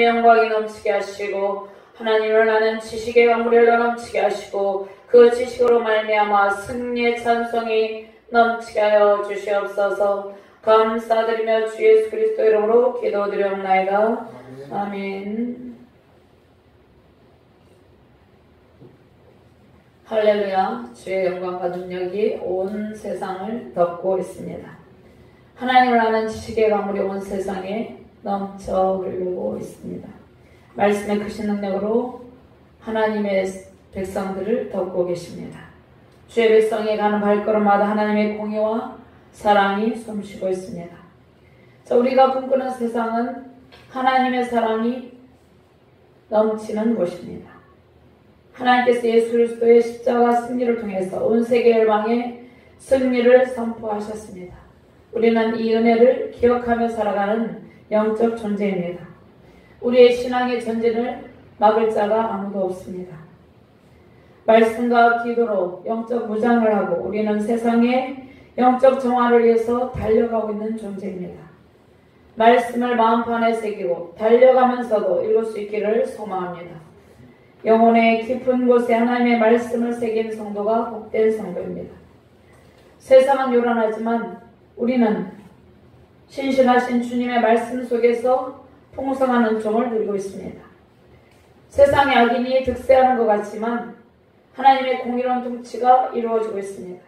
영광이 넘치게 하시고 하나님을 아는 지식의 강물을 넘치게 하시고 그 지식으로 말미암아 승리의 찬송이 넘치게 하여 주시옵소서. 감사드리며 주 예수 그리스도 이름으로 기도드리옵나이다. 아멘. 할렐루야. 주의 영광과 능력이 온 세상을 덮고 있습니다. 하나님을 아는 지식의 강물이 온 세상에 넘쳐 흐르고 있습니다. 말씀의 크신 능력으로 하나님의 백성들을 덮고 계십니다. 주의 백성이 가는 발걸음마다 하나님의 공의와 사랑이 숨쉬고 있습니다. 자, 우리가 꿈꾸는 세상은 하나님의 사랑이 넘치는 곳입니다. 하나님께서 예수 그리스도의 십자가 승리를 통해서 온 세계 열방에 승리를 선포하셨습니다. 우리는 이 은혜를 기억하며 살아가는 영적 존재입니다. 우리의 신앙의 전진을 막을 자가 아무도 없습니다. 말씀과 기도로 영적 무장을 하고 우리는 세상의 영적 정화를 위해서 달려가고 있는 존재입니다. 말씀을 마음판에 새기고 달려가면서도 읽을 수 있기를 소망합니다. 영혼의 깊은 곳에 하나님의 말씀을 새긴 성도가 복된 성도입니다. 세상은 요란하지만 우리는 신실하신 주님의 말씀 속에서 풍성한 은총을 누리고 있습니다. 세상의 악인이 득세하는 것 같지만 하나님의 공의로운 통치가 이루어지고 있습니다.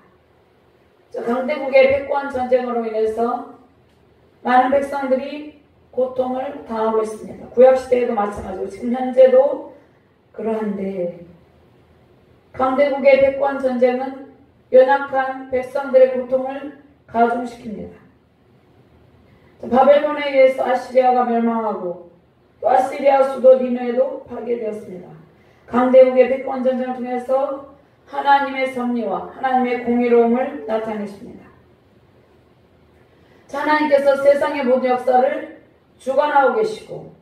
강대국의 패권 전쟁으로 인해서 많은 백성들이 고통을 당하고 있습니다. 구약시대에도 마찬가지고 지금 현재도 그러한데 강대국의 패권 전쟁은 연약한 백성들의 고통을 가중시킵니다. 바벨론에 의해서 아시리아가 멸망하고 또 아시리아 수도 니느웨도 파괴되었습니다. 강대국의 패권 전쟁을 통해서 하나님의 섭리와 하나님의 공의로움을 나타내십니다. 하나님께서 세상의 모든 역사를 주관하고 계시고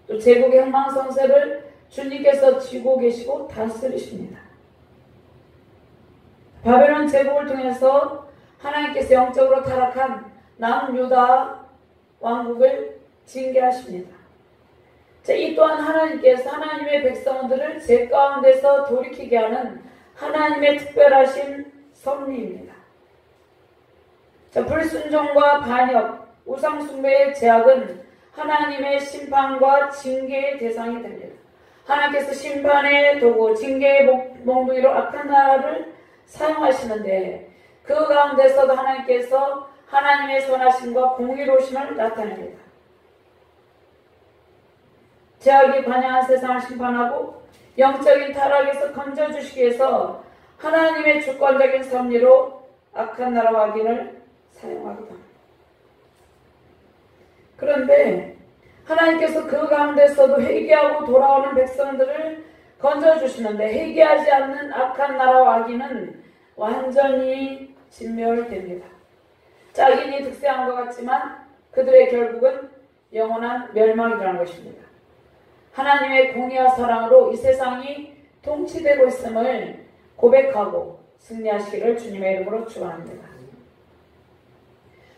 또 제국의 흥망성쇠를 주님께서 쥐고 계시고 다스리십니다. 바벨론 제국을 통해서 하나님께서 영적으로 타락한 남유다 왕국을 징계하십니다. 이 또한 하나님께서 하나님의 백성들을 죄 가운데서 돌이키게 하는 하나님의 특별하신 섭리입니다. 불순종과 반역, 우상숭배의 죄악은 하나님의 심판과 징계의 대상이 됩니다. 하나님께서 심판의 도구, 징계의 몽둥이로 악한 나라를 사용하시는데 그 가운데서도 하나님께서 하나님의 선하심과 공의로우심을 나타냅니다. 죄악이 관영한 세상을 심판하고 영적인 타락에서 건져주시기 위해서 하나님의 주권적인 섭리로 악한 나라와 악인을 사용하기도 합니다. 그런데 하나님께서 그 가운데서도 회개하고 돌아오는 백성들을 건져주시는데 회개하지 않는 악한 나라와 악인은 완전히 진멸됩니다. 악인이 득세한 것 같지만 그들의 결국은 영원한 멸망이라는 것입니다. 하나님의 공의와 사랑으로 이 세상이 통치되고 있음을 고백하고 승리하시기를 주님의 이름으로 축원합니다.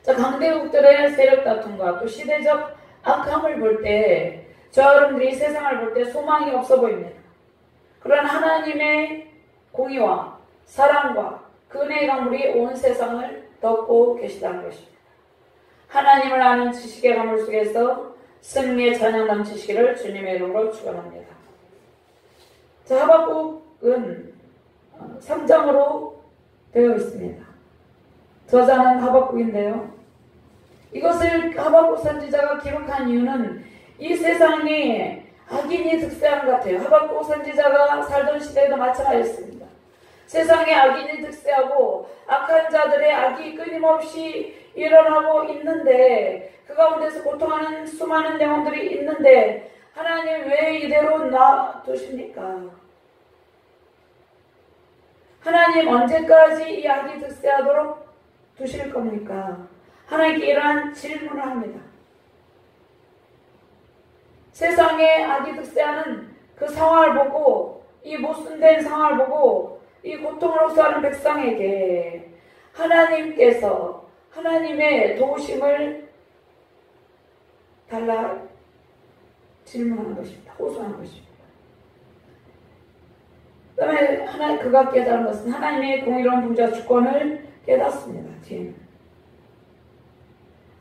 강대국들의 세력 다툼과 또 시대적 악함을 볼 때 저 여러분들이 이 세상을 볼 때 소망이 없어 보입니다. 그러나 하나님의 공의와 사랑과 그 은혜의 강물이 온 세상을 덮고 계시다는 것입니다. 하나님을 아는 지식의 강물 속에서 승리의 찬양 넘치시기를 주님의 이름으로 축원합니다. 하박국은 3장으로 되어 있습니다. 저자는 하박국인데요. 이것을 하박국 선지자가 기록한 이유는 이 세상에 악인이 득세한 것 같아요. 하박국 선지자가 살던 시대에도 마찬가지였습니다. 세상에 악인이 득세하고 악한 자들의 악이 끊임없이 일어나고 있는데 그 가운데서 고통하는 수많은 영혼들이 있는데 하나님 왜 이대로 놔두십니까? 하나님 언제까지 이 악이 득세하도록 두실 겁니까? 하나님께 이러한 질문을 합니다. 세상에 악이 득세하는 그 상황을 보고 이 모순된 상황을 보고 이 고통을 호소하는 백성에게 하나님께서 하나님의 도우심을 달라 질문하는 것입니다. 호소하는 것입니다. 그 다음에 그가 깨달은 것은 하나님의 공의로운 부자 주권을 깨닫습니다. 뒤에는.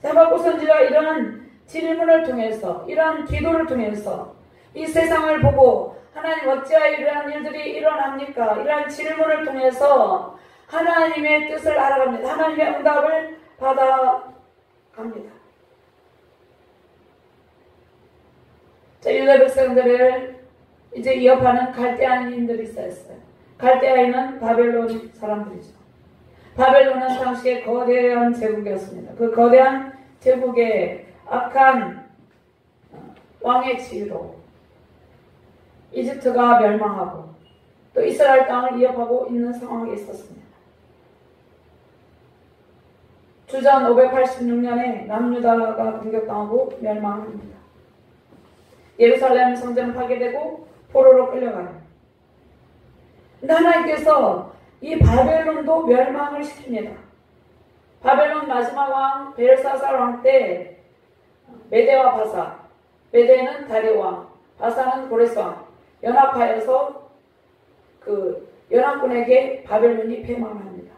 하박국 선지자가 이런 질문을 통해서, 이런 기도를 통해서 이 세상을 보고 하나님 어찌하여 이러한 일들이 일어납니까? 이러한 질문을 통해서 하나님의 뜻을 알아갑니다. 하나님의 응답을 받아갑니다. 자, 유다 백성들을 이제 위협하는 갈대아인들이 있었어요. 갈대아인은 바벨론 사람들이죠. 바벨론은 당시에 거대한 제국이었습니다. 그 거대한 제국의 악한 왕의 지위로 이집트가 멸망하고 또 이스라엘 땅을 위협하고 있는 상황에 있었습니다. 주전 586년에 남유다가 공격당하고 멸망합니다. 예루살렘 성전은 파괴되고 포로로 끌려가요. 근데 하나님께서 이 바벨론도 멸망을 시킵니다. 바벨론 마지막 왕 벨사살 왕 때 메대와 바사, 메대는 다리오 왕, 바사는 고레스 왕 연합하여서 그 연합군에게 바벨론이 패망합니다.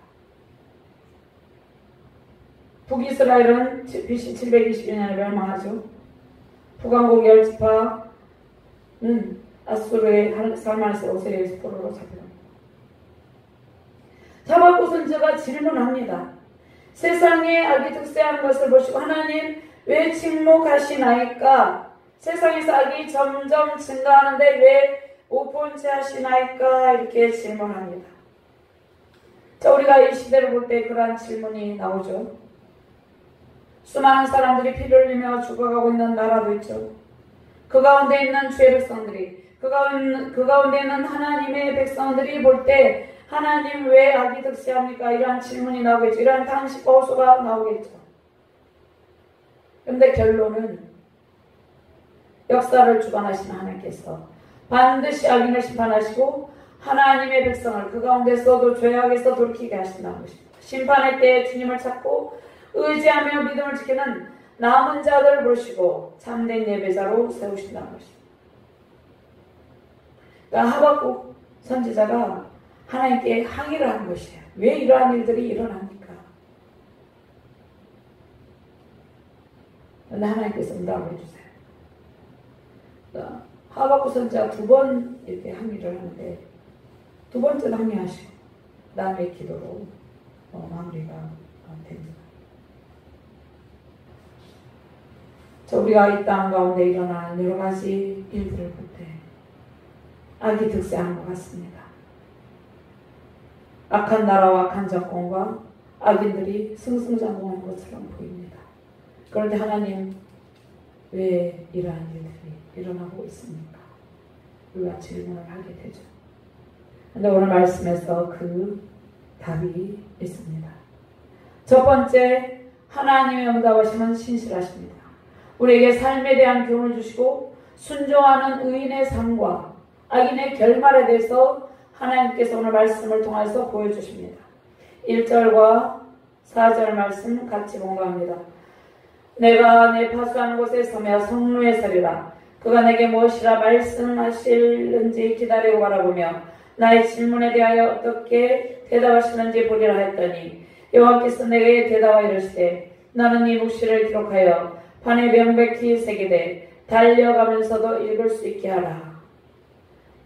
북이스라엘은 BC 722년에 멸망하죠. 북왕국 10지파는 아수르의 살만에서 오세리에서 포로로 잡혀갑니다. 하박국 선지자가 질문합니다. 세상에 악이 득세하는 것을 보시고 하나님 왜 침묵하시나이까? 세상에서 악이 점점 증가하는데 왜 못 채 하시나이까? 이렇게 질문합니다. 자, 우리가 이 시대를 볼 때 그러한 질문이 나오죠. 수많은 사람들이 피를 흘리며 죽어가고 있는 나라도 있죠. 그 가운데 있는 주의 백성들이, 그 가운데 있는 하나님의 백성들이 볼 때 하나님 왜 악이 득세합니까? 이러한 질문이 나오겠죠. 이러한 탄식과 호소가 나오겠죠. 그런데 결론은 역사를 주관하시는 하나님께서 반드시 악인을 심판하시고 하나님의 백성을 그 가운데서도 죄악에서 돌이키게 하신다는 것입니다. 심판의 때에 주님을 찾고 의지하며 믿음을 지키는 남은 자들을 부르시고 참된 예배자로 세우신다는 것입니다. 그러니까 하박국 선지자가 하나님께 항의를 한 것이에요. 왜 이러한 일들이 일어납니까? 그런데 하나님께서 응답을 해주세요. 그러니까 하박국 선지자가 2번 이렇게 항의를 하는데 두 번째는 항의하시고 남의 기도로 마무리가 됩니다. 우리가 이 땅 가운데 일어나는 여러 가지 일들을 볼 때 악이 득세하는 것 같습니다. 악한 나라와 악한 정권과 악인들이 승승장구하는 것처럼 보입니다. 그런데 하나님 왜 이러한 일들이 일어나고 있습니까? 우리가 질문을 하게 되죠. 그런데 오늘 말씀에서 그 답이 있습니다. 첫 번째, 하나님의 응답하심은 신실하십니다. 우리에게 삶에 대한 교훈을 주시고 순종하는 의인의 삶과 악인의 결말에 대해서 하나님께서 오늘 말씀을 통해서 보여주십니다. 1절과 4절 말씀 같이 공부합니다. 내가 내 파수하는 곳에 서며 성루에 서리라. 그가 내게 무엇이라 말씀하실는지 기다리고 바라보며 나의 질문에 대하여 어떻게 대답하시는지 보리라 했더니 여호와께서 내게 대답하여 이르시되 나는 이 묵시를 기록하여 판에 명백히 새기되 달려가면서도 읽을 수 있게 하라.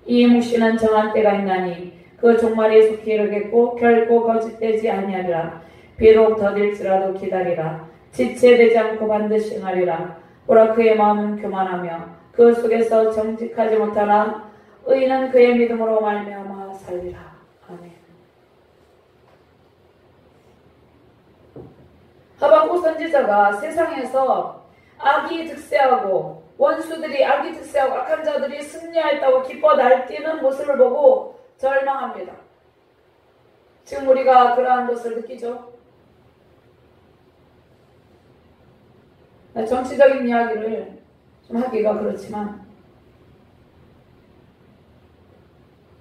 이 묵시는 정한 때가 있나니 그 종말이 속히 이르겠고 결코 거짓되지 아니하리라. 비록 더딜지라도 기다리라. 지체되지 않고 반드시 응하리라. 보라 그의 마음은 교만하며 그 속에서 정직하지 못하나 의인은 그의 믿음으로 말미암아 살리라. 아멘. 하박국 선지자가 세상에서 악이 득세하고 원수들이 악이 득세하고 악한 자들이 승리하였다고 기뻐 날뛰는 모습을 보고 절망합니다. 지금 우리가 그러한 것을 느끼죠. 정치적인 이야기를 좀 하기가 그렇지만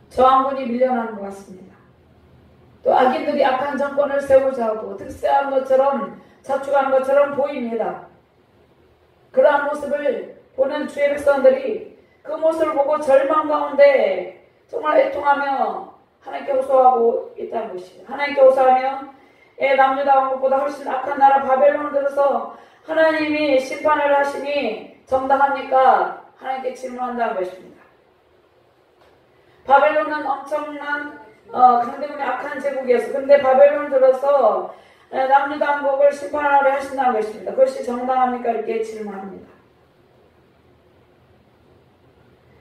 저항군이 밀려나는 것 같습니다. 또 악인들이 악한 정권을 세우자 하고 득세한 것처럼 자축하는 것처럼 보입니다. 그러한 모습을 보는 주의 백성들이 그 모습을 보고 절망 가운데 정말 애통하며 하나님께 호소하고 있다는 것이에요. 하나님께 호소하며 남유다 왕국보다 훨씬 악한 나라 바벨론을 들어서 하나님이 심판을 하시니 정당합니까? 하나님께 질문한다는 것입니다. 바벨론은 엄청난 강대국의 악한 제국이었어. 근데 바벨론을 들어서 남유다 왕국을 심판하려 하신다는 것입니다. 그것이 정당합니까? 이렇게 질문합니다.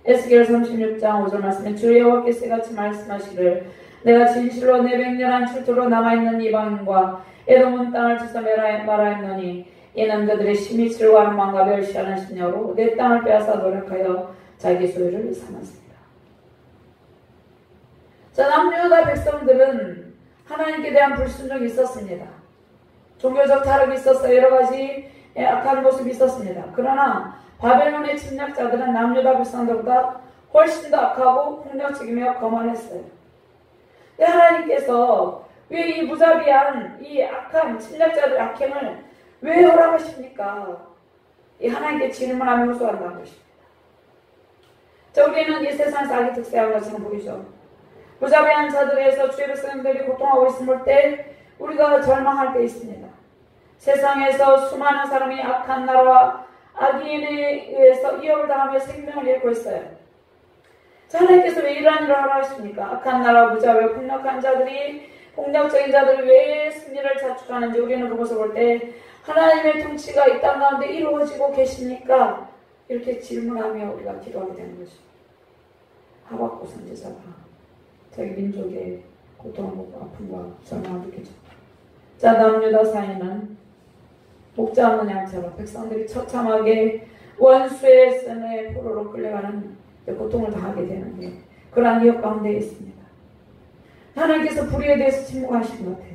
에스겔 36장 5절 말씀에 주 여호와께서 같이 말씀하시기를 내가 진실로 내 맹렬한 출토로 남아있는 이방인과 에돔 땅을 치서 말하였노니 이는 그들의 심히 즐거워하는 마음과 멸시하는 심령으로 내 땅을 빼앗아 노력하여 자기 소유를 삼았습니다. 자, 남유다 백성들은 하나님께 대한 불순종이 있었습니다. 종교적 타락이 있었어요. 여러 가지 악한 모습이 있었습니다. 그러나 바벨론의 침략자들은 남유다 백성들보다 훨씬 더 악하고 폭력적이며 거만했어요. 근데 하나님께서 왜 이 무자비한 이 악한 침략자들의 악행을 왜 허락하십니까? 이 하나님께 질문하며 호소한다는 것입니다. 자, 우리는 이 세상에서 악이 득세한 것처럼 보이죠. 무자비한 자들에서 주의 백성들이 고통하고 있을 때 우리가 절망할 때 있습니다. 세상에서 수많은 사람이 악한 나라와 악인에 의해서 위협을 당하며 생명을 잃고 있어요. 자, 하나님께서 왜 이러한 일을 하라 하십니까? 악한 나라 무자비와 폭력한 자들이 폭력적인 자들이 왜 승리를 자축하는지 우리는 그것을 볼 때 하나님의 통치가 이 땅 가운데 이루어지고 계십니까? 이렇게 질문하며 우리가 기도하게 되는 거죠. 하박국 선지자가 자기 민족의 고통과 아픔과 절망을 느끼죠. 자, 남유다 사이는 목자 없는 양처럼 백성들이 처참하게 원수의 손에 포로로 끌려가는 고통을 당하게 되는 게 그러한 위협 가운데 있습니다. 하나님께서 불의에 대해서 침묵하신 것 같아요.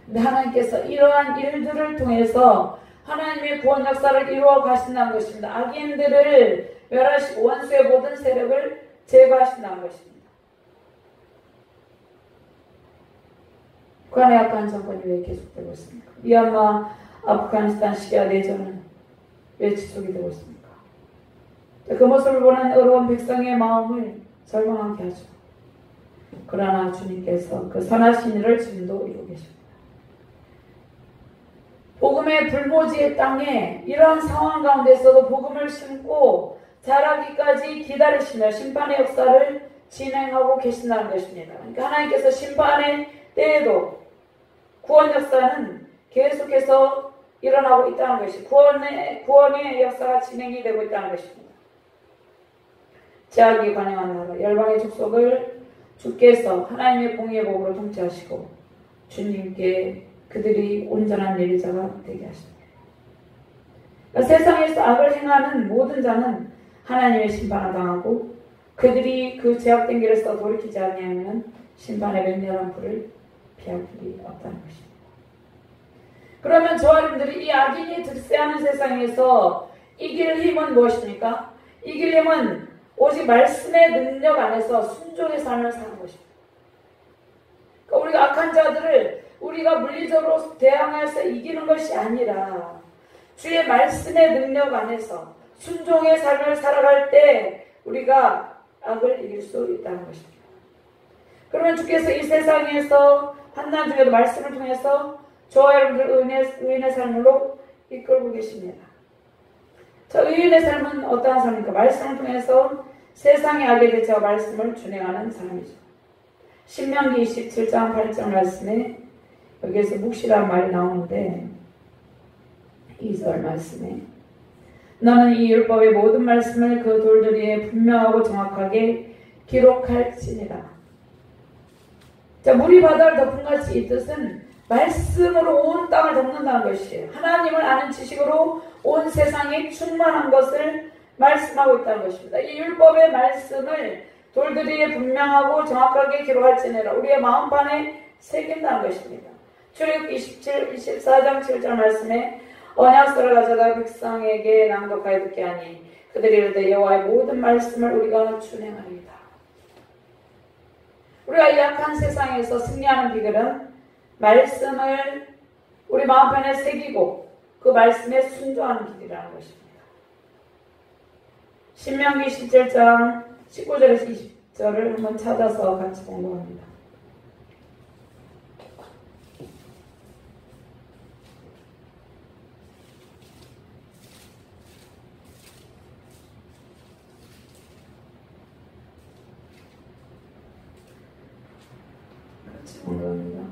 근데 하나님께서 이러한 일들을 통해서 하나님의 구원 역사를 이루어 가신다는 것입니다. 악인들을 멸하시고 원수의 모든 세력을 제거하신다는 것입니다. 북한의 악한 정권이 왜 계속되고 있습니까? 미얀마, 아프가니스탄, 시리아 내전은 왜 지속이 되고 있습니까? 그 모습을 보는 어려운 백성의 마음을 절망하게 하죠. 그러나 주님께서 그 선하신 일을 지금도 이루고 계십니다. 복음의 불모지의 땅에 이러한 상황 가운데서도 복음을 심고 자라기까지 기다리시며 심판의 역사를 진행하고 계신다는 것입니다. 그러니까 하나님께서 심판의 때에도 구원 역사는 계속해서 일어나고 있다는 것이 구원의 역사가 진행이 되고 있다는 것입니다. 제약이 관영한 나라 열방의 족속을 주께서 하나님의 공의의 복으로 통치하시고 주님께 그들이 온전한 예리자가 되게 하십니다. 그러니까 세상에서 악을 행하는 모든 자는 하나님의 심판을 당하고 그들이 그 제약된 길에서 돌이키지 않으면 심판의 맹렬한 불을 피할 길이 없다는 것입니다. 그러면 저와 여러분들이 이 악인이 득세하는 세상에서 이길 힘은 무엇입니까? 이길 힘은 오직 말씀의 능력 안에서 순종의 삶을 사는 것입니다. 그러니까 우리가 악한 자들을 우리가 물리적으로 대항해서 이기는 것이 아니라 주의 말씀의 능력 안에서 순종의 삶을 살아갈 때 우리가 악을 이길 수 있다는 것입니다. 그러면 주께서 이 세상에서 환난 중에도 말씀을 통해서 저와 여러분들 의인의 삶으로 이끌고 계십니다. 자, 의인의 삶은 어떠한 삶입니까? 말씀을 통해서 세상의 악에 대처 말씀을 준행하는 삶이죠. 신명기 27장 8절 말씀에 여기에서 묵시라는 말이 나오는데 2절 말씀에 너는 이 율법의 모든 말씀을 그 돌들이에 분명하고 정확하게 기록할지니라. 자, 물이 바다를 덮은같이 이 뜻은 말씀으로 온 땅을 덮는다는 것이에요. 하나님을 아는 지식으로 온 세상이 충만한 것을 말씀하고 있다는 것입니다. 이 율법의 말씀을 돌들이에 분명하고 정확하게 기록할지니라. 우리의 마음판에 새긴다는 것입니다. 출애굽기 24장 7절 말씀에 언약서를 가져다 백성에게 낭독하여 듣게 하니 그들이 이르되 여호와의 모든 말씀을 우리가 준행하리이다. 우리가 이 약한 세상에서 승리하는 비결은 말씀을 우리 마음판에 새기고 그 말씀에 순종하는 길이라는 것입니다. 신명기 17장 19절에서 20절을 한번 찾아서 같이 공부합니다. 같이 공부합니다.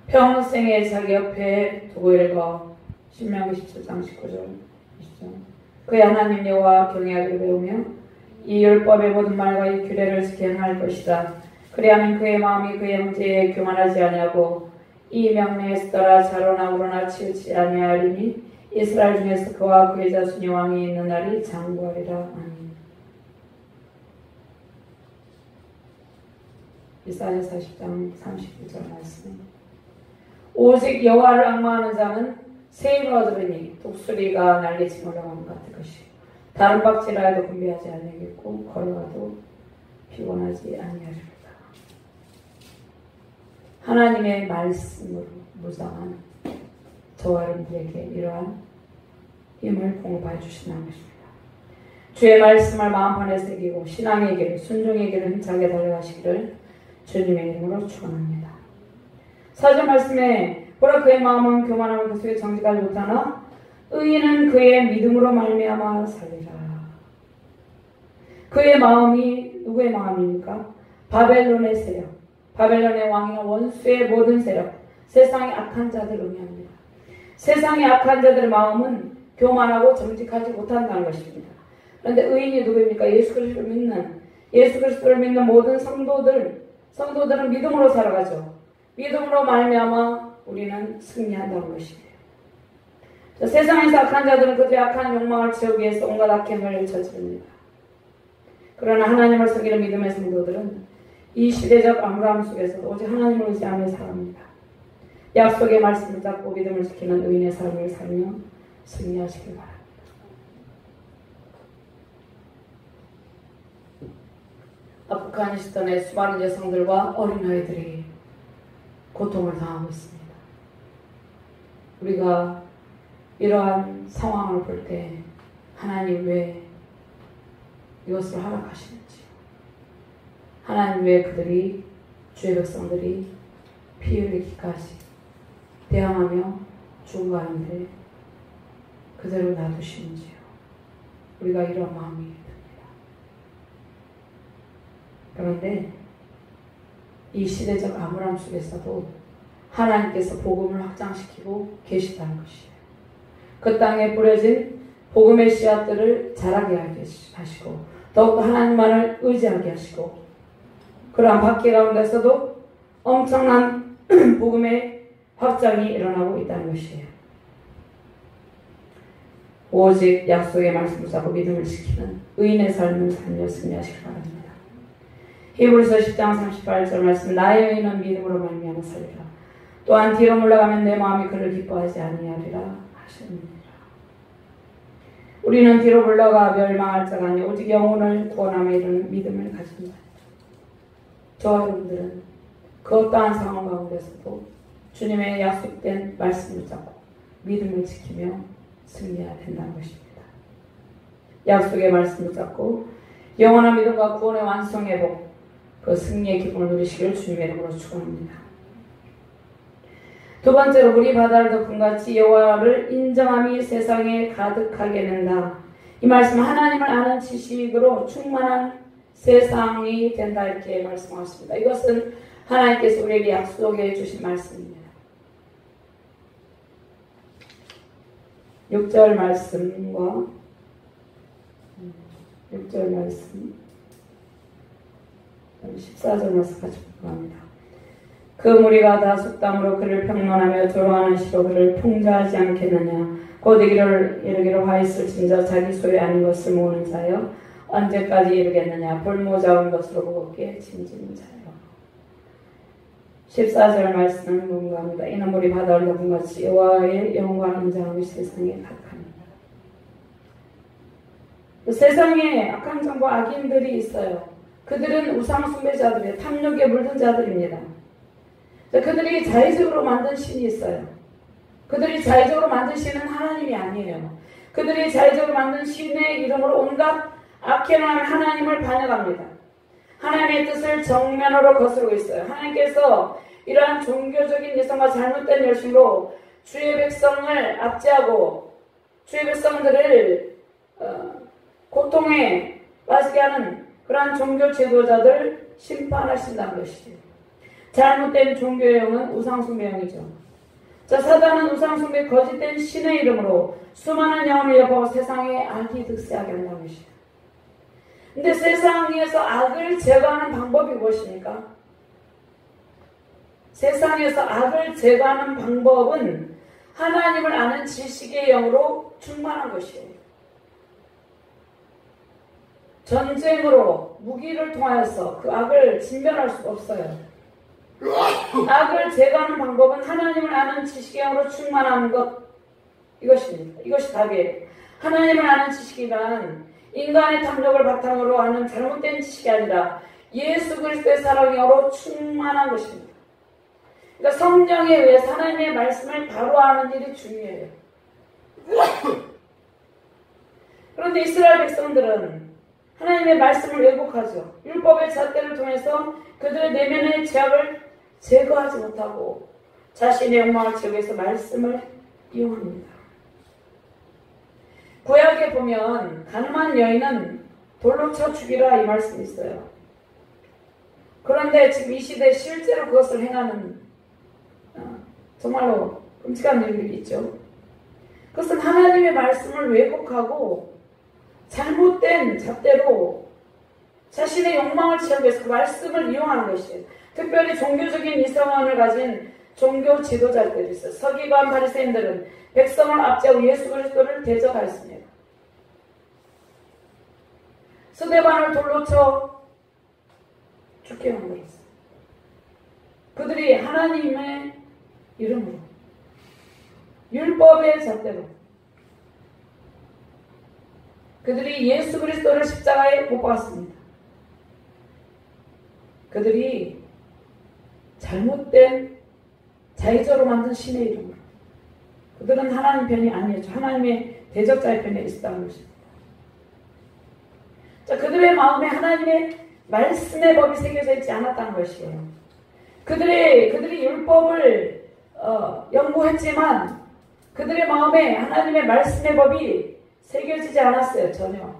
평생에 자기 옆에 두고 읽어. 신명기 17장 19절 20절. 그의 하나님 여호와 경외하기를 배우며 이 율법의 모든 말과 이 규례를 지켜 행할 것이다. 그리하면 그의 마음이 그의 형제에 교만하지 아니하고 이 명령에서 떠나 자로나 우로나 치우치 아니하리니 이스라엘 중에서 그와 그의 자손이 왕이 있는 날이 장구하리라. 아멘. 이사야 40장 31절 말씀. 오직 여호와를 앙망하는 자는 새임을 얻으리니 독수리가 날개치 올라가는 것 같은 것이 다른 박질하여도 분비하지 아니하겠고 걸어가도 피곤하지 아니하리로다. 하나님의 말씀으로 무장한 저와 여러분들에게 이러한 힘을 공급하여 주신다는 것입니다. 주의 말씀을 마음판에 새기고 신앙의 길, 순종의 길을 힘차게 달려가시기를 주님의 이름으로 축원합니다. 사절 말씀에 보라 그의 마음은 교만하면 그 속에 정직하지 못하나 의인은 그의 믿음으로 말미암아 살리라. 그의 마음이 누구의 마음입니까? 바벨론의 세력, 바벨론의 왕이나 원수의 모든 세력, 세상의 악한 자들을 의미합니다. 세상의 악한 자들의 마음은 교만하고 정직하지 못한다는 것입니다. 그런데 의인이 누구입니까? 예수 그리스도를 믿는 모든 성도들은 믿음으로 살아가죠. 믿음으로 말미암아 우리는 승리한다는 것이에요. 세상에서 악한 자들은 그들의 악한 욕망을 채우기 위해서 온갖 악행을 저지릅니다. 그러나 하나님을 섬기는 믿음의 성도들은 이 시대적 암울함 속에서도 오직 하나님을 의지하며 살아갑니다. 약속의 말씀을 잡고 믿음을 지키는 의인의 삶을 살며 승리하시길 바랍니다. 아프가니스탄의 수많은 여성들과 어린아이들이 고통을 당하고 있습니다. 우리가 이러한 상황을 볼 때 하나님 왜 이것을 허락하시는지, 하나님 왜 그들이, 주의 백성들이 피 흘리기까지 대항하며 죽어가는데 그대로 놔두시는지요. 우리가 이런 마음이 듭니다. 그런데 이 시대적 암울함 속에서도 하나님께서 복음을 확장시키고 계시다는 것이에요. 그 땅에 뿌려진 복음의 씨앗들을 자라게 하시고 더욱더 하나님만을 의지하게 하시고 그러한 박해 가운데서도 엄청난 복음의 확장이 일어나고 있다는 것이에요. 오직 약속의 말씀을 잡고 믿음을 지키는 의인의 삶을 살며 승리하시기 바랍니다. 히브리서 10장 38절 말씀, 나의 의인은 믿음으로 말미암아 살리라. 또한 뒤로 물러가면 내 마음이 그를 기뻐하지 아니하리라 하셨느니라. 우리는 뒤로 물러가 멸망할 자가 아니 오직 영혼을 구원함에 이르는 믿음을 가진다. 저와 여러분들은 그 어떠한 상황 가운데서도 주님의 약속된 말씀을 잡고 믿음을 지키며 승리해야 된다는 것입니다. 약속의 말씀을 잡고 영원한 믿음과 구원의 완성의 복, 그 승리의 기쁨을 누리시기를 주님의 이름으로 축원합니다. 두 번째로 우리 바다를 덮음같이 여호와를 인정함이 세상에 가득하게 된다. 이 말씀 하나님을 아는 지식으로 충만한 세상이 된다 이렇게 말씀하십니다. 이것은 하나님께서 우리에게 약속해 주신 말씀입니다. 6절 말씀과 6절 말씀 14절 말씀 같이 공부합니다. 그 무리가 다 속담으로 그를 평론하며 조롱하는 시로 그를 풍자하지 않겠느냐. 곧 이르기를 화 있을 진저 자기 소유 아닌 것을 모으는 자여 언제까지 이르겠느냐. 볼모자온 것으로 무겁게 짐지는 자여. 14절 말씀을 공부합니다. 이는 우리 바다를 덮음같이 여호와의 영광을 인정하며 세상에 가득합니다. 세상에 악한 정보 악인들이 있어요. 그들은 우상 숭배자들이에요. 탐욕에 물든 자들입니다. 그들이 자의적으로 만든 신이 있어요. 그들이 자의적으로 만든 신은 하나님이 아니에요. 그들이 자의적으로 만든 신의 이름으로 온갖 악해 행하면 하나님을 반역합니다. 하나님의 뜻을 정면으로 거스르고 있어요. 하나님께서 이러한 종교적인 이성과 잘못된 열심으로 주의 백성을 압제하고 주의 백성들을 고통에 빠지게 하는 그러한 종교 지도자들 심판하신다는 것이에요. 잘못된 종교형은 우상숭배형이죠. 자, 사단은 우상숭배 거짓된 신의 이름으로 수많은 영혼을 여보고 세상에 악이 득세하게 한다는 것이에요. 근데 세상에서 악을 제거하는 방법이 무엇입니까? 세상에서 악을 제거하는 방법은 하나님을 아는 지식의 영으로 충만한 것이에요. 전쟁으로 무기를 통하여서 그 악을 진멸할 수가 없어요. 악을 제거하는 방법은 하나님을 아는 지식의 영으로 충만한 것, 이것입니다. 이것이 답이에요. 하나님을 아는 지식이란 인간의 탐욕을 바탕으로 하는 잘못된 지식이 아니라 예수 그리스도의 사랑의 영으로 충만한 것입니다. 그러니까 성령에 의해서 하나님의 말씀을 바로 아는 일이 중요해요. 그런데 이스라엘 백성들은 하나님의 말씀을 왜곡하죠. 율법의 잣대를 통해서 그들의 내면의 죄악을 제거하지 못하고 자신의 욕망을 채우기 위해서 말씀을 이용합니다. 구약에 보면 가늠한 여인은 돌로 쳐 죽이라 이 말씀이 있어요. 그런데 지금 이 시대에 실제로 그것을 행하는 정말로 끔찍한 일들이 있죠. 그것은 하나님의 말씀을 왜곡하고 잘못된 잣대로 자신의 욕망을 채우기 위해서 그 말씀을 이용하는 것이에요. 특별히 종교적인 이성을 가진 종교 지도자들이 있어요. 서기관 바리새인들은 백성을 압제하고 예수 그리스도를 대적하였습니다. 스데반을 돌로 쳐 죽게 만들었어요. 그들이 하나님의 이름으로 율법의 잣대로 그들이 예수 그리스도를 십자가에 못 박았습니다. 그들이 잘못된 자의적으로 만든 신의 이름으로 그들은 하나님 편이 아니었죠. 하나님의 대적자의 편에 있었다는 것입니다. 자, 그들의 마음에 하나님의 말씀의 법이 새겨져 있지 않았다는 것이에요. 그들이 율법을 연구했지만 그들의 마음에 하나님의 말씀의 법이 새겨지지 않았어요. 전혀.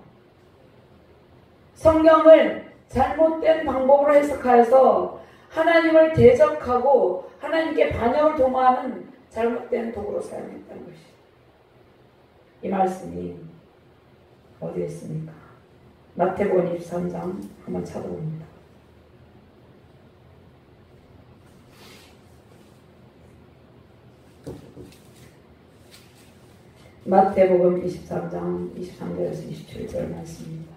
성경을 잘못된 방법으로 해석하여서 하나님을 대적하고 하나님께 반역을 도모하는 잘못된 도구로 사용했다는 것이에요. 이 말씀이 어디에 있습니까? 마태복음 23장 한번 찾아봅니다. 마태복음 23장 23절에서 27절 말씀입니다.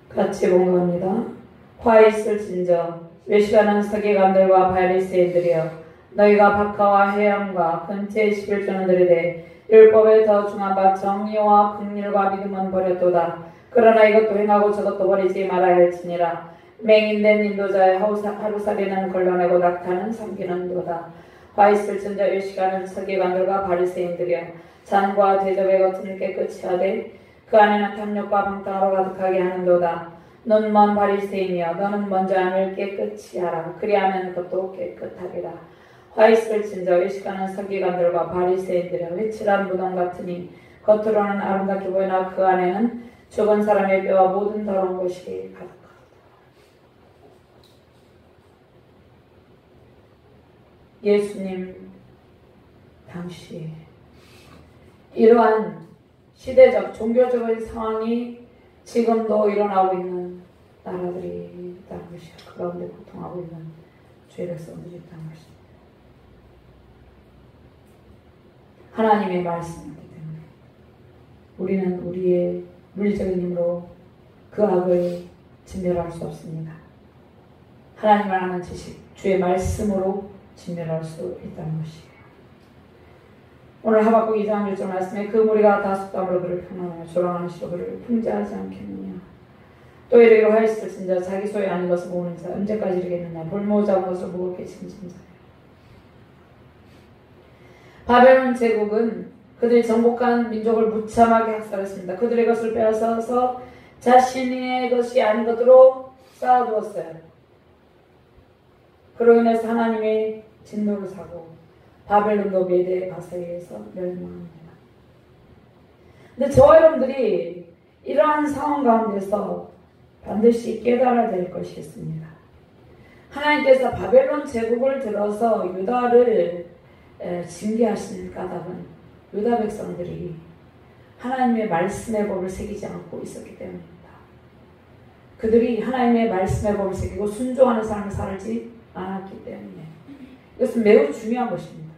같이 봉독합니다. 화 있을진저 외식하는 서기관들과 바리새인들이여 너희가 박하와 해양과 근처에 11조는 들이되 율법에 더 중한 바 정의와 긍휼과 믿음은 버렸도다. 그러나 이것도 행하고 저것도 버리지 말아야 할지니라. 맹인된 인도자의 하루살이는 걸러내고 낙타는 삼키는도다. 화 있을진저 외식하는 서기관들과 바리새인들이여 잔과 대접의 겉은 깨끗이 하되 그 안에는 탐욕과 방탕으로 가득하게 하는도다. 눈먼 바리새인이여 너는 먼저 안을 깨끗이 하라. 그리하면 그것도 깨끗하리라. 화 있을진저 외식하는 서기관들과 바리새인들이여 회칠한 무덤 같으니 겉으로는 아름답게 보이나 그 안에는 죽은 사람의 뼈와 모든 더러운 것이 가득하다. 예수님 당시에 이러한 시대적 종교적인 상황이 지금도 일어나고 있는 나라들이 있다는 것이요. 그 가운데 고통하고 있는 주의 백성들이 있다는 것입니다. 하나님의 말씀이기 때문에 우리는 우리의 물리적인 힘으로 그 악을 진멸할 수 없습니다. 하나님을 아는 지식, 주의 말씀으로 진멸할 수 있다는 것이에요. 오늘 하박국 2장 1절 말씀에 그 무리가 다 숫담으로 그를 평안하며 조롱하는 시로 그를 풍자하지 않겠느냐. 또 이르기로 하였을진저 자기 소유 아닌 것을 모으는 자 언제까지 이르겠느냐. 볼모자 것을 모을 게 진진자요. 바벨론 제국은 그들이 정복한 민족을 무참하게 학살했습니다. 그들의 것을 빼앗아서 자신의 것이 아닌 것으로 쌓아두었어요. 그로 인해서 하나님의 진노를 사고 바벨론도 메대 바사에 의해서 멸망합니다. 근데 저와 여러분들이 이러한 상황 가운데서 반드시 깨달아야 될 것이 있습니다. 하나님께서 바벨론 제국을 들어서 유다를 징계하시는 까닭은 유다 백성들이 하나님의 말씀의 법을 새기지 않고 있었기 때문입니다. 그들이 하나님의 말씀의 법을 새기고 순종하는 삶을 살지 않았기 때문에 이것은 매우 중요한 것입니다.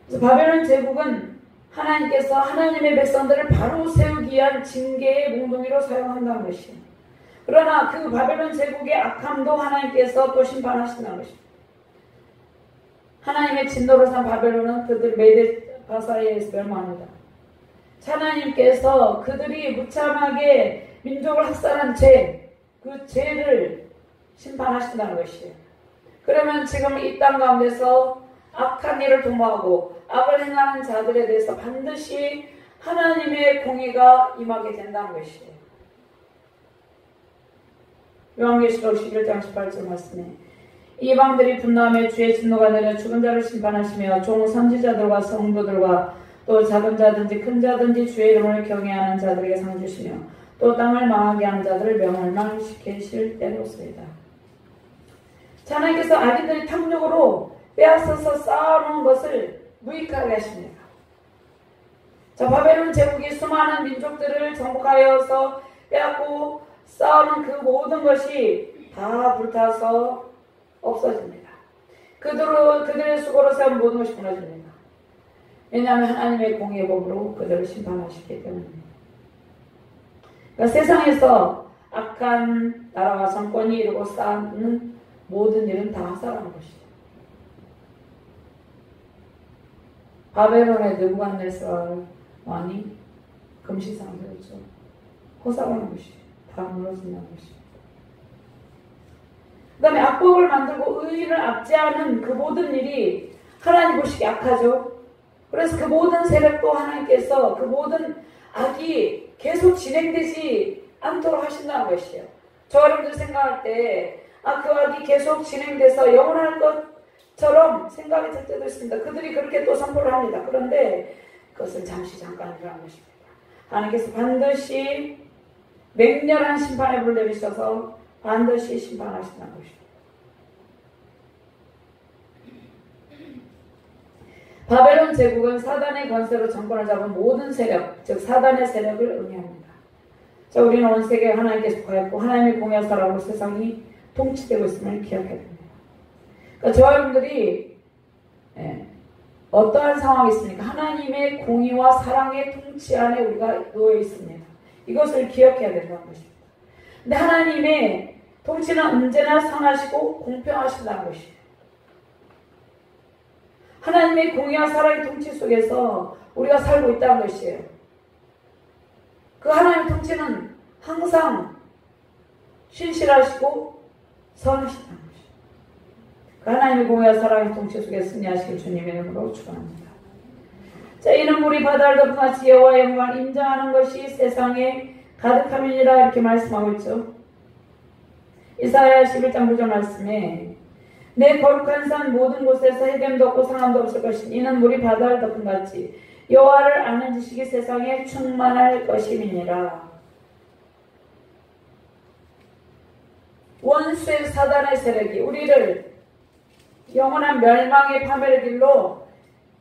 그래서 바벨론 제국은 하나님께서 하나님의 백성들을 바로 세우기 위한 징계의 몽둥이로 사용한다는 것이에요. 그러나 그 바벨론 제국의 악함도 하나님께서 또 심판하신다는 것입니다. 하나님의 진노로 산 바벨론은 그들 메대 바사에 의해서 멸망합니다. 하나님께서 그들이 무참하게 민족을 학살한 죄, 그 죄를 심판하신다는 것이에요. 그러면 지금 이 땅 가운데서 악한 일을 도모하고 악을 행하는 자들에 대해서 반드시 하나님의 공의가 임하게 된다는 것이에요. 요한계시록 11장 18절 말씀에 이방들이 분노하며 주의 진노가 내려 죽은 자를 심판하시며 종 선지자들과 성도들과 또 작은 자든지 큰 자든지 주의 이름을 경외하는 자들에게 상 주시며 또 땅을 망하게 하는 자들을 멸망시키실 때로소이다. 하나님께서 아기들의 탐욕으로 빼앗아서 쌓아놓은 것을 무익하게 하십니다. 자, 바벨론 제국이 수많은 민족들을 정복하여서 빼앗고 쌓아놓은 그 모든 것이 다 불타서 없어집니다. 그들의 수고로 세운 모든 것이 무너집니다. 왜냐하면 하나님의 공의의 법으로 그들을 심판하시기 때문입니다. 그러니까 세상에서 악한 나라와 정권이 이루고 쌓는 모든 일은 다 학살하는 것이죠. 바벨론의 느부갓네살 왕이 금시상대였죠. 호사하는 것이 다 무너진다는 것입니다. 그 다음에 악법을 만들고 의의를 압제하는 그 모든 일이 하나님 보시기에 악하죠. 그래서 그 모든 세력도 하나님께서 그 모든 악이 계속 진행되지 않도록 하신다는 것이에요. 저 여러분들 생각할 때 그 악이 계속 진행돼서 영원할 것처럼 생각이 들 때도 있습니다. 그들이 그렇게 또 선포를 합니다. 그런데 그것은 잠시 잠깐이라는 것입니다. 하나님께서 반드시 맹렬한 심판의 불을 내리셔서 반드시 심판하신다는 것입니다. 바벨론 제국은 사단의 권세로 정권을 잡은 모든 세력, 즉 사단의 세력을 의미합니다. 자, 우리는 온 세계에 하나님께 속하였고 하나님의 공의와 사랑으로 세상이 통치되고 있음을 기억해야 됩니다. 그러니까 저와 여러분들이 어떠한 상황이 있습니까? 하나님의 공의와 사랑의 통치 안에 우리가 놓여 있습니다. 이것을 기억해야 된다는 것입니다. 근데 하나님의 통치는 언제나 선하시고 공평하신다는 것이에요. 하나님의 공의와 사랑의 통치 속에서 우리가 살고 있다는 것이에요. 그 하나님의 통치는 항상 신실하시고 선하시다는 것이에요. 그 하나님의 공의와 사랑의 통치 속에 승리하시길 주님의 이름으로 축원합니다. 자, 이는 우리 바다를 덮은 같이 여호와의 영광을 인정하는 것이 세상에 가득함이니라 이렇게 말씀하고 있죠. 이사야 11장 9절 말씀에 내 거룩한 산 모든 곳에서 해변도 없고 상함도 없을 것이니 이는 물이 바다를 덮은 같이 여호와를 아는 지식이 세상에 충만할 것임이니라. 원수의 사단의 세력이 우리를 영원한 멸망의 파멸의 길로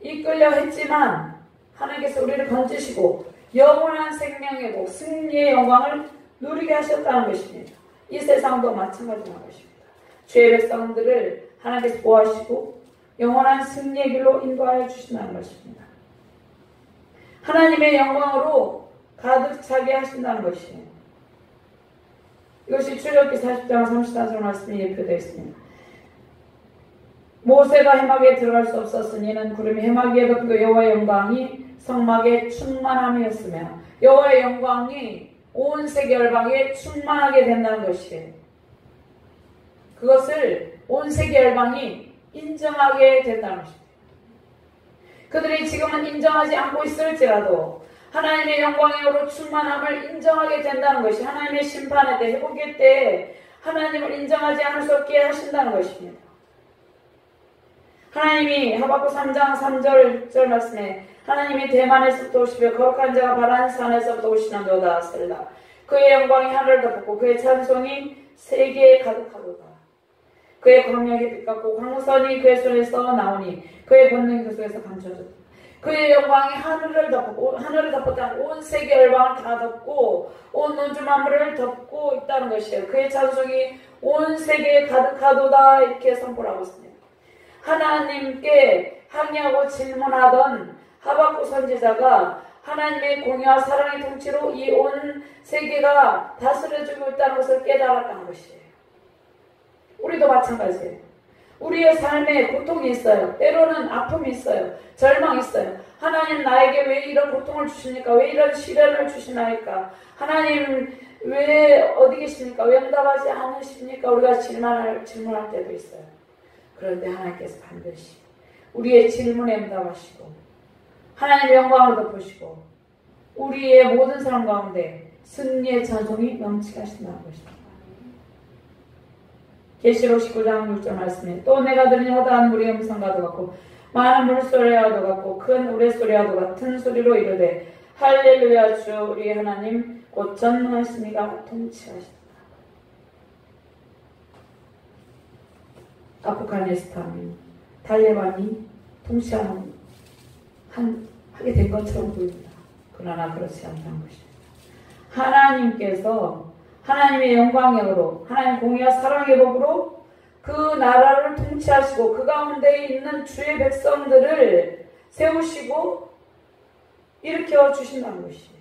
이끌려 했지만 하나님께서 우리를 건지시고 영원한 생명의 복, 승리의 영광을 누리게 하셨다는 것입니다. 이 세상도 마찬가지인 것입니다. 주의 백성들을 하나님께서 보호하시고 영원한 승리의 길로 인도하여 주신다는 것입니다. 하나님의 영광으로 가득 차게 하신다는 것이에요. 이것이 출애굽기 40장 34절 말씀이 예표되어 있습니다. 모세가 해막에 들어갈 수 없었으니 이는 구름이 해막 위에 덮고 여호와의 영광이 성막에 충만함이었으며 여호와의 영광이 온 세계 열방에 충만하게 된다는 것이에요. 그것을 온 세계 열방이 인정하게 된다는 것입니다. 그들이 지금은 인정하지 않고 있을지라도 하나님의 영광의 으로 충만함을 인정하게 된다는 것이 하나님의 심판의 때, 회복의 때 하나님을 인정하지 않을 수 없게 하신다는 것입니다. 하나님이 하박국 3장 3절 말씀에 하나님이 대만에서부터 오시며 거룩한 자가 바란 산에서부터 오시는도다 하시리라. 그의 영광이 하늘을 덮고 그의 찬송이 세계에 가득하도다. 그의 광명이 빛 같고 광선이 그의 손에서 나오니 그의 권능이 그 속에서 감춰졌다. 그의 영광이 하늘을 덮었다. 온 세계 열방을 다 덮고 온 우주 만물을 덮고 있다는 것이에요. 그의 찬송이 온 세계에 가득하도다 이렇게 선포를 하고 있습니다. 하나님께 항의하고 질문하던 하박국 선지자가 하나님의 공의와 사랑의 통치로 이 온 세계가 다스려지고 있다는 것을 깨달았다는 것이에요. 우리도 마찬가지예요. 우리의 삶에 고통이 있어요. 때로는 아픔이 있어요. 절망이 있어요. 하나님 나에게 왜 이런 고통을 주십니까? 왜 이런 시련을 주시나이까? 하나님 왜 어디 계십니까? 왜 응답하지 않으십니까? 우리가 질문할 때도 있어요. 그런데 하나님께서 반드시 우리의 질문에 응답하시고 하나님의 영광을 덮으시고 우리의 모든 사람 가운데 승리의 찬송이 넘치게 하신다는 것입니다. 계시록 19장 6절 말씀에 또 내가 들으니 허다한 물의 음성과도 같고 많은 물소리와도 같고 큰 우레소리와도 같은 소리로 이르되 할렐루야 주 우리 하나님 곧 전능하신 이가 통치하신다. 아프가니스탄이 탈레반이 통치하게 된 것처럼 보입니다. 그러나 그렇지 않다는 것입니다. 하나님께서 하나님의 영광의 으로 하나님 공의와 사랑의 법으로 그 나라를 통치하시고 그 가운데 있는 주의 백성들을 세우시고 일으켜 주신다는 것이에요.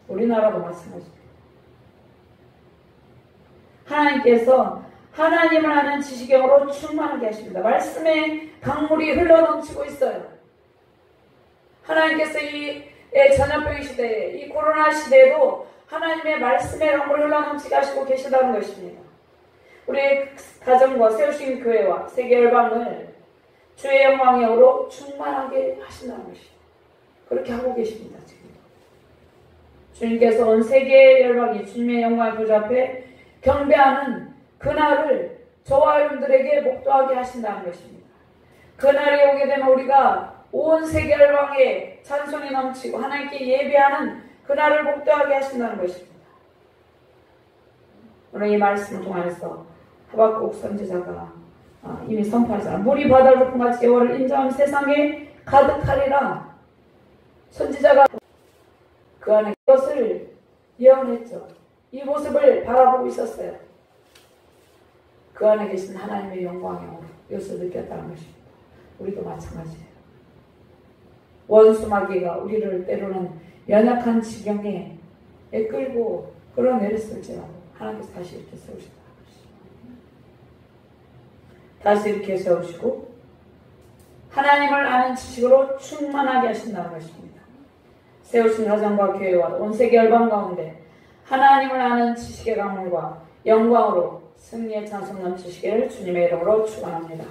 우리나라도 마찬가지입니다. 하나님께서 하나님을 아는 지식의 으로 충만하게 하십니다. 말씀의 강물이 흘러넘치고 있어요. 하나님께서 이 전염병 시대에 이 코로나 시대에도 하나님의 말씀의 강물을 흘러넘치게 하시고 계시다는 것입니다. 우리 가정과 세우신 교회와 세계 열방을 주의 영광의 으로 충만하게 하신다는 것입니다. 그렇게 하고 계십니다. 지금 주님께서 온 세계 열방이 주님의 영광의 보좌 앞에 경배하는 그날을 저와 여러분들에게 목도하게 하신다는 것입니다. 그날이 오게 되면 우리가 온 세계 열방에 찬송이 넘치고 하나님께 예배하는 그날을 목도하게 하신다는 것입니다. 오늘 이 말씀을 통해서 하박국 선지자가 이미 선포하잖아. 물이 바다를 덮은 같이 여호와를 인정하는 세상에 가득하리라. 선지자가 그 안에 그것을 예언했죠. 이 모습을 바라보고 있었어요. 그 안에 계신 하나님의 영광의 이것을 느꼈다는 것입니다. 우리도 마찬가지예요. 원수 마귀가 우리를 때로는 연약한 지경에 끌고 끌어내렸을지라도 하나님께서 다시 이렇게 세우신다는 것입니다. 다시 이렇게 세우시고 하나님을 아는 지식으로 충만하게 하신다는 것입니다. 세우신 가정과 교회와 온 세계 열방 가운데 하나님을 아는 지식의 강물과 영광으로 승리의 찬송 넘치시기를 주님의 이름으로 축원합니다.